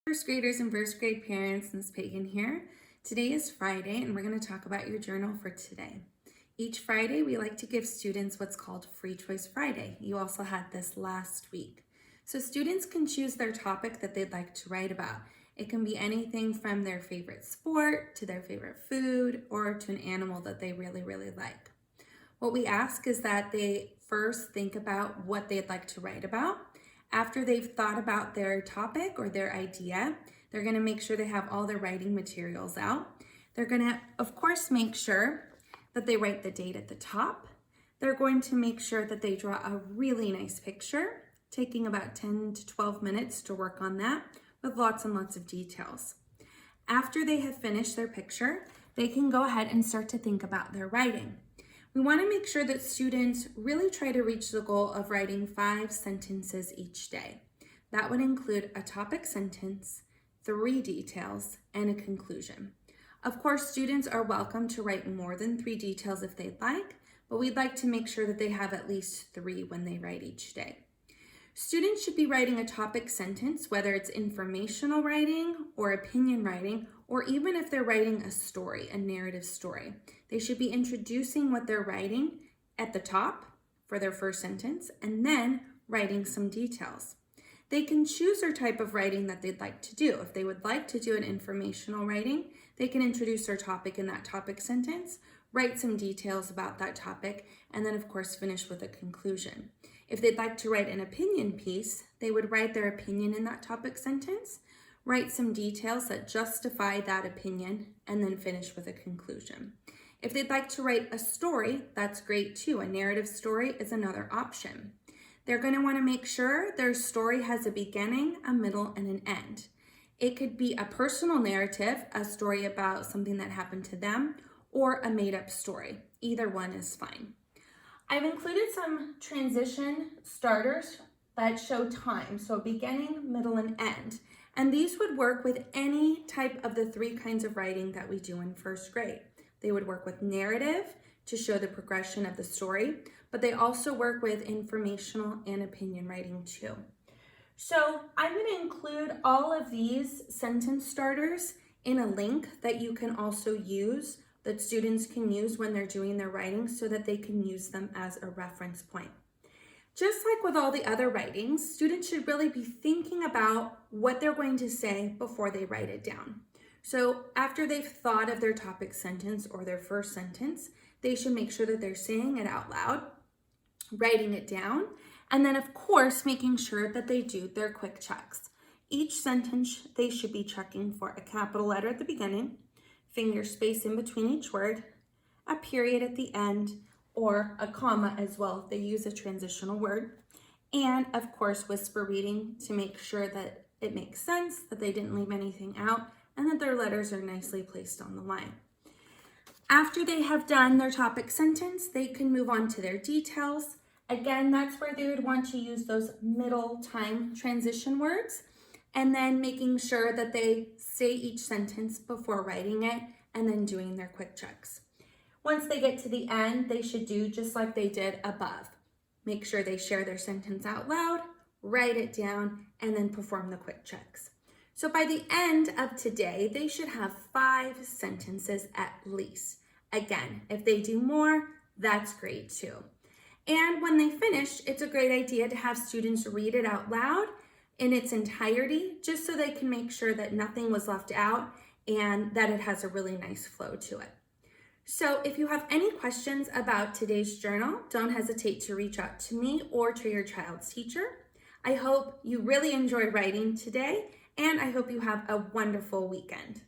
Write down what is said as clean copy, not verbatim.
First graders and first grade parents, Ms. Pagan here. Today is Friday and we're going to talk about your journal for today. Each Friday we like to give students what's called Free Choice Friday. You also had this last week. So students can choose their topic that they'd like to write about. It can be anything from their favorite sport to their favorite food or to an animal that they really like. What we ask is that they first think about what they'd like to write about. After they've thought about their topic or their idea, they're going to make sure they have all their writing materials out. They're going to, of course, make sure that they write the date at the top. They're going to make sure that they draw a really nice picture, taking about 10 to 12 minutes to work on that with lots and lots of details. After they have finished their picture, they can go ahead and start to think about their writing. We want to make sure that students really try to reach the goal of writing 5 sentences each day. That would include a topic sentence, 3 details, and a conclusion. Of course, students are welcome to write more than 3 details if they'd like, but we'd like to make sure that they have at least 3 when they write each day. Students should be writing a topic sentence, whether it's informational writing or opinion writing, or even if they're writing a story, a narrative story. They should be introducing what they're writing at the top for their first sentence, and then writing some details. They can choose their type of writing that they'd like to do. If they would like to do an informational writing, they can introduce their topic in that topic sentence, write some details about that topic, and then of course finish with a conclusion. If they'd like to write an opinion piece, they would write their opinion in that topic sentence, write some details that justify that opinion, and then finish with a conclusion. If they'd like to write a story, that's great too. A narrative story is another option. They're going to want to make sure their story has a beginning, a middle, and an end. It could be a personal narrative, a story about something that happened to them, or a made-up story. Either one is fine. I've included some transition starters that show time, so beginning, middle, and end. And these would work with any type of the 3 kinds of writing that we do in first grade. They would work with narrative to show the progression of the story, but they also work with informational and opinion writing too. So I'm going to include all of these sentence starters in a link that you can also use, that students can use when they're doing their writing so that they can use them as a reference point. Just like with all the other writings, students should really be thinking about what they're going to say before they write it down. So after they've thought of their topic sentence or their first sentence, they should make sure that they're saying it out loud, writing it down, and then of course making sure that they do their quick checks. Each sentence they should be checking for a capital letter at the beginning, finger space in between each word, a period at the end, or a comma as well if they use a transitional word, and of course whisper reading to make sure that it makes sense, that they didn't leave anything out, and that their letters are nicely placed on the line. After they have done their topic sentence, they can move on to their details. Again, that's where they would want to use those middle time transition words, and then making sure that they say each sentence before writing it and then doing their quick checks. Once they get to the end, they should do just like they did above. Make sure they share their sentence out loud, write it down, and then perform the quick checks. So by the end of today, they should have 5 sentences at least. Again, if they do more, that's great too. And when they finish, it's a great idea to have students read it out loud in its entirety, just so they can make sure that nothing was left out and that it has a really nice flow to it. So if you have any questions about today's journal, don't hesitate to reach out to me or to your child's teacher. I hope you really enjoyed writing today, and I hope you have a wonderful weekend.